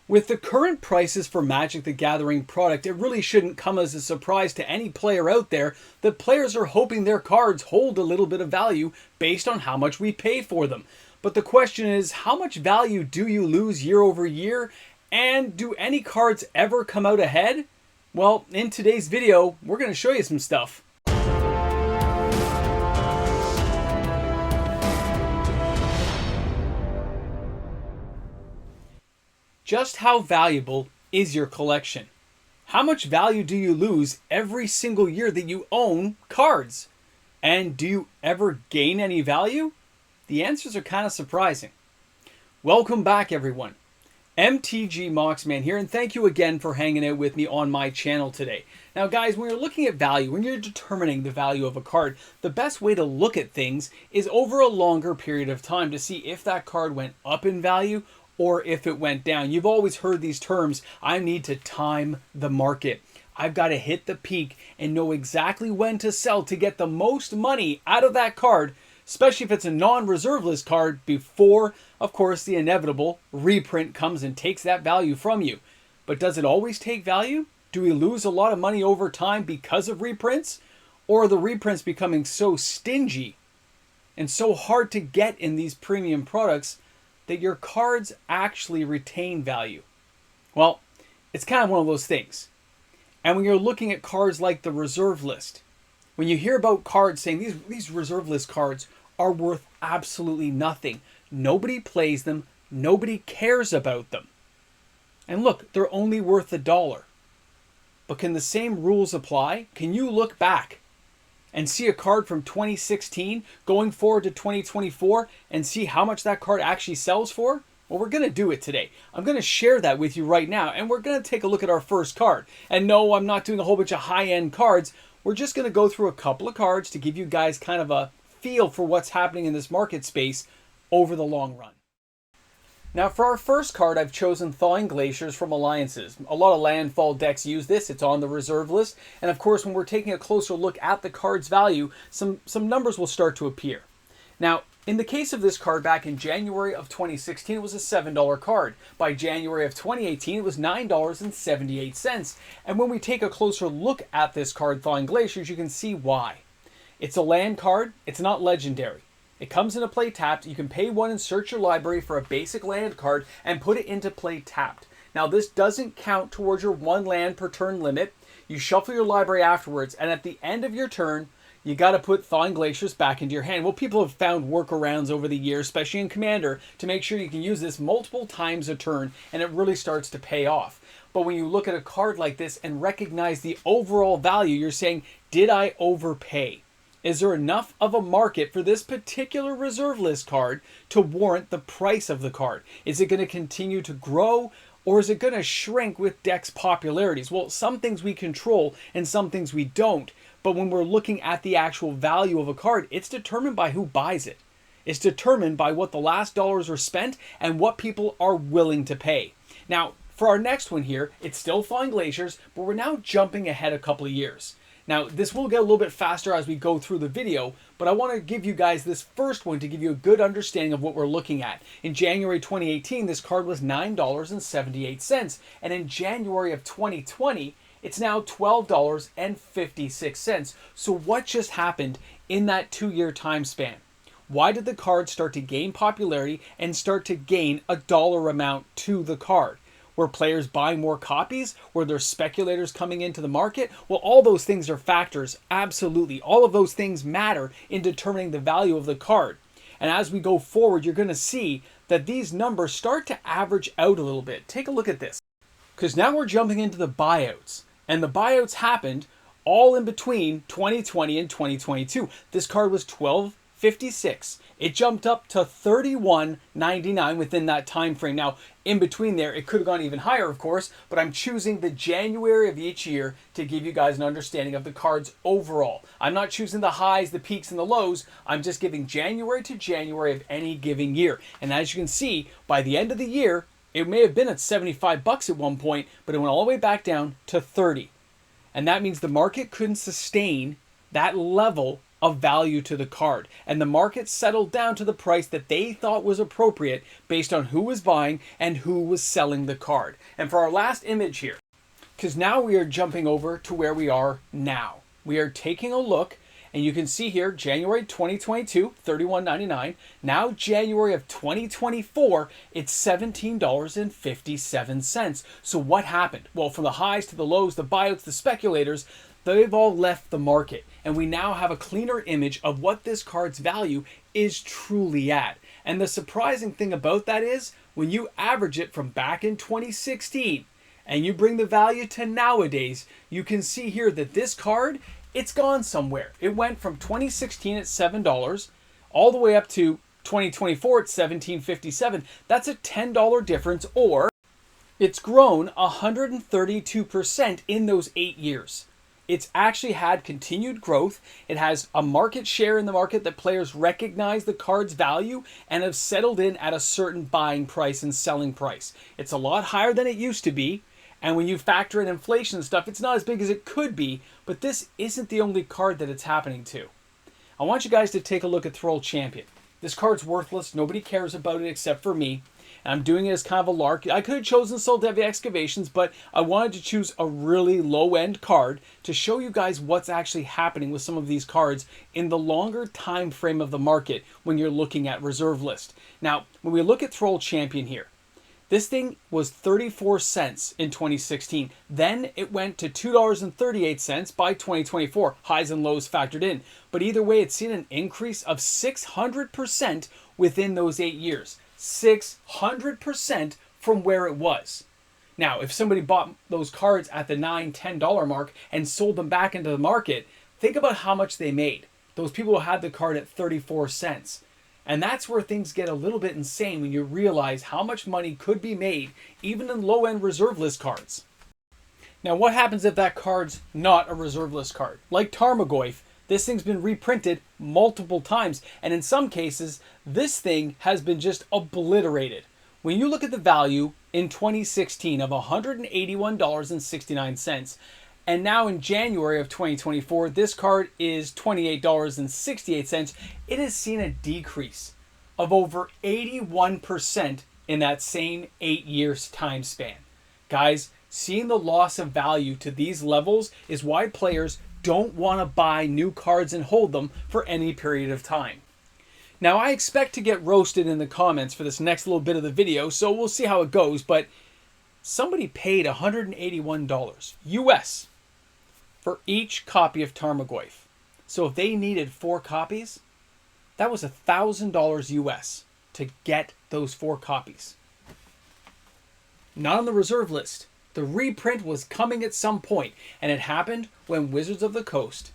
With the current prices for Magic the Gathering product, it really shouldn't come as a surprise to any player out there that players are hoping their cards hold a little bit of value based on how much we pay for them. But the question is, how much value do you lose year over year? And do any cards ever come out ahead? Well, in today's video, we're going to show you some stuff. Just how valuable is your collection? How much value do you lose every single year that you own cards? And do you ever gain any value? The answers are kind of surprising. Welcome back, everyone. MTG Moxman here, and thank you again for hanging out with me on my channel today. Now guys, when you're looking at value, when you're determining the value of a card, the best way to look at things is over a longer period of time to see if that card went up in value or if it went down. You've always heard these terms, I need to time the market. I've got to hit the peak and know exactly when to sell to get the most money out of that card, especially if it's a non-reserve list card, before, of course, the inevitable reprint comes and takes that value from you. But does it always take value? Do we lose a lot of money over time because of reprints? Or are the reprints becoming so stingy and so hard to get in these premium products that your cards actually retain value? Well, it's kind of one of those things. And when you're looking at cards like the reserve list, when you hear about cards saying these reserve list cards are worth absolutely nothing, nobody plays them, nobody cares about them. And look, they're only worth $1. But can the same rules apply? Can you look back and see a card from 2016 going forward to 2024 and see how much that card actually sells for? Well, we're going to do it today. I'm going to share that with you right now, and we're going to take a look at our first card. And no, I'm not doing a whole bunch of high-end cards. We're just going to go through a couple of cards to give you guys kind of a feel for what's happening in this market space over the long run. Now for our first card, I've chosen Thawing Glaciers from Alliances. A lot of landfall decks use this. It's on the reserve list. And of course, when we're taking a closer look at the card's value, some numbers will start to appear. Now, in the case of this card back in January of 2016, it was a $7 card. By January of 2018, it was $9.78. And when we take a closer look at this card, Thawing Glaciers, you can see why. It's a land card. It's not legendary. It comes into play tapped. You can pay one and search your library for a basic land card and put it into play tapped. Now this doesn't count towards your 1 land per turn limit. You shuffle your library afterwards, and at the end of your turn, you got to put Thawing Glaciers back into your hand. Well, people have found workarounds over the years, especially in Commander, to make sure you can use this multiple times a turn, and it really starts to pay off. But when you look at a card like this and recognize the overall value, you're saying, did I overpay? Is there enough of a market for this particular reserve list card to warrant the price of the card? Is it going to continue to grow, or is it going to shrink with decks' popularities? Well, some things we control and some things we don't. But when we're looking at the actual value of a card, it's determined by who buys it. It's determined by what the last dollars are spent and what people are willing to pay. Now, for our next one here, it's still Thawing Glaciers, but we're now jumping ahead a couple of years. Now, this will get a little bit faster as we go through the video, but I want to give you guys this first one to give you a good understanding of what we're looking at. In January 2018, this card was $9.78, and in January of 2020, it's now $12.56. So what just happened in that 2-year time span? Why did the card start to gain popularity and start to gain a dollar amount to the card? Were players buying more copies? Were there speculators coming into the market? Well, all those things are factors, absolutely. All of those things matter in determining the value of the card. And as we go forward, you're going to see that these numbers start to average out a little bit. Take a look at this. Because now we're jumping into the buyouts. And the buyouts happened all in between 2020 and 2022. This card was $12.56. It jumped up to $31.99 within that time frame. Now, in between there, it could have gone even higher, of course, but I'm choosing the January of each year to give you guys an understanding of the cards overall. I'm not choosing the highs, the peaks, and the lows. I'm just giving January to January of any given year. And as you can see, by the end of the year, it may have been at $75 at one point, but it went all the way back down to $30. And that means the market couldn't sustain that level of value to the card, and the market settled down to the price that they thought was appropriate based on who was buying and who was selling the card. And for our last image here, because now we are jumping over to where we are now. We are taking a look, and you can see here, January 2022, $31.99. Now January of 2024, it's $17.57. So what happened? Well, from the highs to the lows, the buyouts, the speculators, they've all left the market. And we now have a cleaner image of what this card's value is truly at. And the surprising thing about that is, when you average it from back in 2016, and you bring the value to nowadays, you can see here that this card, it's gone somewhere. It went from 2016 at $7 all the way up to 2024 at $17.57. That's a $10 difference, or it's grown 132% in those 8 years. It's actually had continued growth. It has a market share in the market that players recognize the card's value and have settled in at a certain buying price and selling price. It's a lot higher than it used to be. And when you factor in inflation and stuff, it's not as big as it could be, but this isn't the only card that it's happening to. I want you guys to take a look at Throw Champion. This card's worthless. Nobody cares about it except for me. And I'm doing it as kind of a lark. I could have chosen Soul Devi Excavations, but I wanted to choose a really low-end card to show you guys what's actually happening with some of these cards in the longer time frame of the market when you're looking at reserve list. Now, when we look at Throw Champion here, this thing was 34 cents in 2016. Then it went to $2.38 by 2024, highs and lows factored in. But either way, it's seen an increase of 600% within those 8 years. 600% from where it was. Now, if somebody bought those cards at the $9, $10 mark and sold them back into the market, think about how much they made. Those people who had the card at 34 cents. And that's where things get a little bit insane when you realize how much money could be made even in low-end reserve list cards. Now, what happens if that card's not a reserve list card? Like Tarmogoyf, this thing's been reprinted multiple times, and in some cases, this thing has been just obliterated. When you look at the value in 2016 of $181.69, and now in January of 2024, this card is $28.68. It has seen a decrease of over 81% in that same 8 years time span. Guys, seeing the loss of value to these levels is why players don't want to buy new cards and hold them for any period of time. Now, I expect to get roasted in the comments for this next little bit of the video, so we'll see how it goes, but somebody paid $181 US for each copy of Tarmogoyf. So if they needed 4 copies, that was $1,000 US to get those 4 copies. Not on the reserve list. The reprint was coming at some point, and it happened when Wizards of the Coast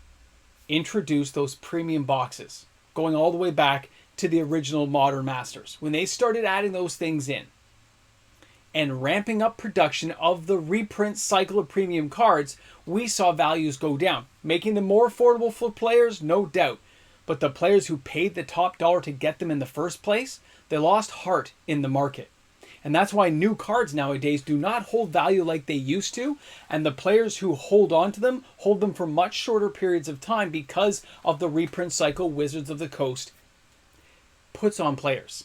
introduced those premium boxes, going all the way back to the original Modern Masters. When they started adding those things in and ramping up production of the reprint cycle of premium cards, we saw values go down, making them more affordable for players, no doubt. But the players who paid the top dollar to get them in the first place, they lost heart in the market. And that's why new cards nowadays do not hold value like they used to, and the players who hold on to them hold them for much shorter periods of time because of the reprint cycle Wizards of the Coast puts on players.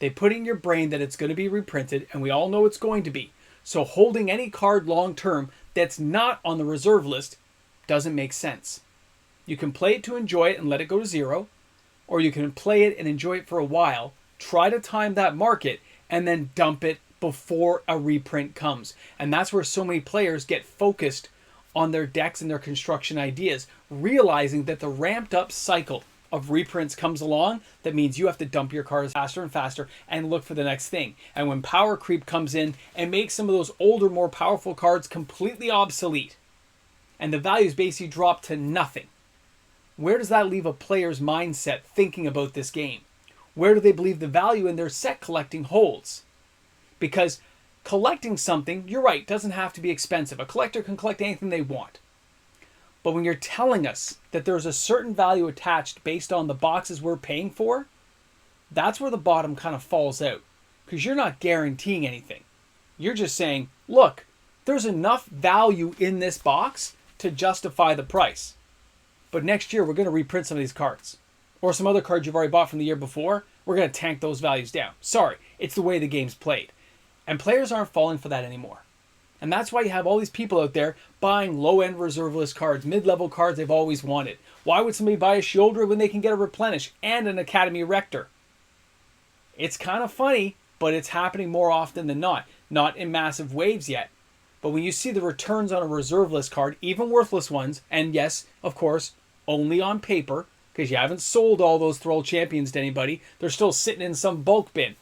They put in your brain that it's going to be reprinted, and we all know it's going to be. So holding any card long term that's not on the reserve list doesn't make sense. You can play it to enjoy it and let it go to zero, or you can play it and enjoy it for a while, try to time that market, and then dump it before a reprint comes. And that's where so many players get focused on their decks and their construction ideas, realizing that the ramped up cycle of reprints comes along. That means you have to dump your cards faster and faster and look for the next thing. And when power creep comes in and makes some of those older, more powerful cards completely obsolete, and the values basically drop to nothing, where does that leave a player's mindset thinking about this game? Where do they believe the value in their set collecting holds? Because collecting something, you're right, doesn't have to be expensive. A collector can collect anything they want. But when you're telling us that there's a certain value attached based on the boxes we're paying for, that's where the bottom kind of falls out. Because you're not guaranteeing anything. You're just saying, look, there's enough value in this box to justify the price. But next year, we're going to reprint some of these cards. Or some other cards you've already bought from the year before. We're going to tank those values down. Sorry, it's the way the game's played. And players aren't falling for that anymore. And that's why you have all these people out there buying low-end reserve list cards, mid-level cards they've always wanted. Why would somebody buy a Shieldred when they can get a Replenish and an Academy Rector? It's kind of funny, but it's happening more often than not. Not in massive waves yet. But when you see the returns on a reserve list card, even worthless ones, and yes, of course, only on paper, because you haven't sold all those Thrall Champions to anybody, they're still sitting in some bulk bin.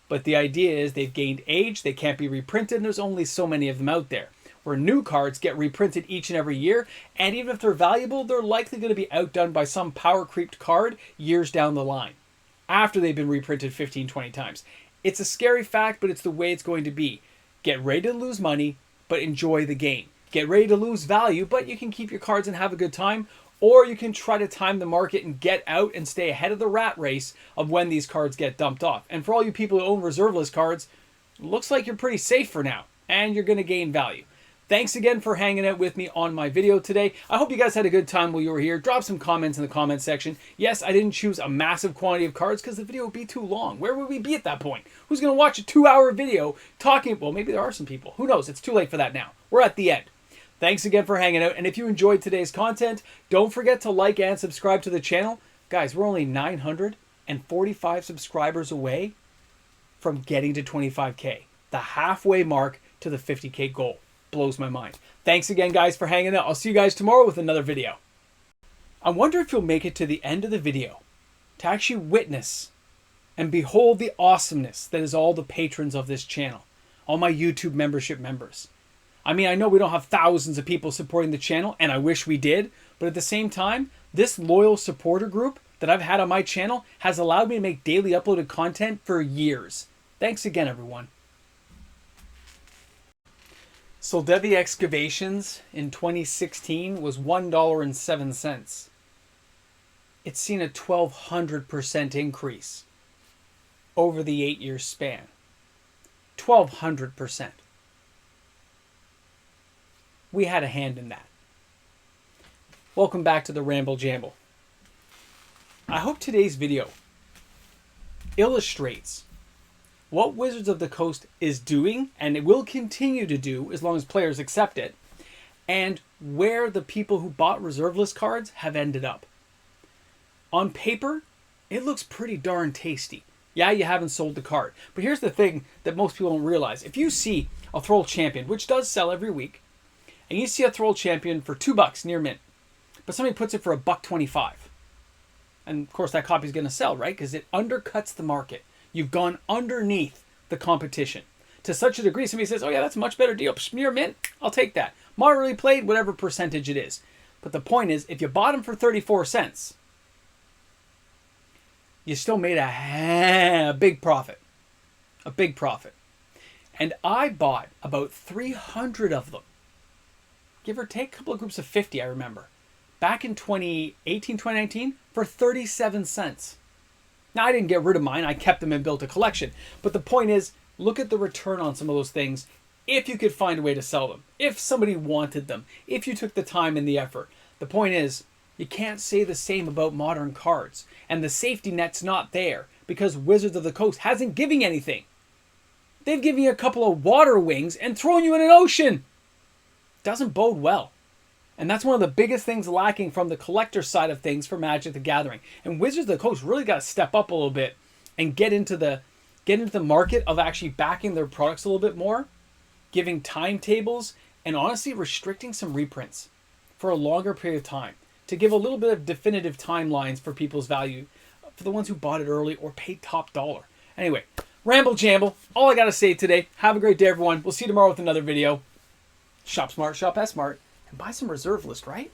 But the idea is they've gained age, they can't be reprinted, and there's only so many of them out there. Where new cards get reprinted each and every year, and even if they're valuable, they're likely going to be outdone by some power creeped card years down the line, after they've been reprinted 15, 20 times. It's a scary fact, but it's the way it's going to be. Get ready to lose money, but enjoy the game. Get ready to lose value, but you can keep your cards and have a good time, or you can try to time the market and get out and stay ahead of the rat race of when these cards get dumped off. And for all you people who own reserve list cards, looks like you're pretty safe for now, and you're going to gain value. Thanks again for hanging out with me on my video today. I hope you guys had a good time while you were here. Drop some comments in the comment section. Yes, I didn't choose a massive quantity of cards because the video would be too long. Where would we be at that point? Who's going to watch a 2-hour video talking? Well, maybe there are some people. Who knows? It's too late for that now. We're at the end. Thanks again for hanging out. And if you enjoyed today's content, don't forget to like and subscribe to the channel. Guys, we're only 945 subscribers away from getting to 25K. The halfway mark to the 50K goal. Blows my mind. Thanks again, guys, for hanging out. I'll see you guys tomorrow with another video. I wonder if you'll make it to the end of the video to actually witness and behold the awesomeness that is all the patrons of this channel, all my YouTube membership members. I mean, I know we don't have thousands of people supporting the channel, and I wish we did, but at the same time, this loyal supporter group that I've had on my channel has allowed me to make daily uploaded content for years. Thanks again, everyone. Soldevi Excavations in 2016 was $1.07. It's seen a 1,200% increase over the 8-year span. 1,200%. We had a hand in that. Welcome back to the Ramble Jamble. I hope today's video illustrates what Wizards of the Coast is doing, and it will continue to do as long as players accept it, and where the people who bought reserve list cards have ended up. On paper, it looks pretty darn tasty. Yeah, you haven't sold the card. But here's the thing that most people don't realize. If you see a Thrall Champion, which does sell every week, and you see a Thrall Champion for $2 near mint, but somebody puts it for $1.25, and of course that copy is going to sell, right? Because it undercuts the market. You've gone underneath the competition to such a degree. Somebody says, oh yeah, that's a much better deal. Near mint, I'll take that. Moderately played, whatever percentage it is. But the point is, if you bought them for 34 cents, you still made a big profit. A big profit. And I bought about 300 of them. Give or take a couple of groups of 50, I remember. Back in 2018, 2019, for 37 cents. Now, I didn't get rid of mine. I kept them and built a collection. But the point is, look at the return on some of those things if you could find a way to sell them. If somebody wanted them. If you took the time and the effort. The point is, you can't say the same about modern cards. And the safety net's not there because Wizards of the Coast hasn't given anything. They've given you a couple of water wings and thrown you in an ocean. Doesn't bode well. And that's one of the biggest things lacking from the collector side of things for Magic the Gathering. And Wizards of the Coast really got to step up a little bit and get into the market of actually backing their products a little bit more, giving timetables, and honestly restricting some reprints for a longer period of time to give a little bit of definitive timelines for people's value for the ones who bought it early or paid top dollar. Anyway, Ramble Jamble, all I got to say today. Have a great day, everyone. We'll see you tomorrow with another video. Shop smart, shop S smart. And buy some reserve list, right?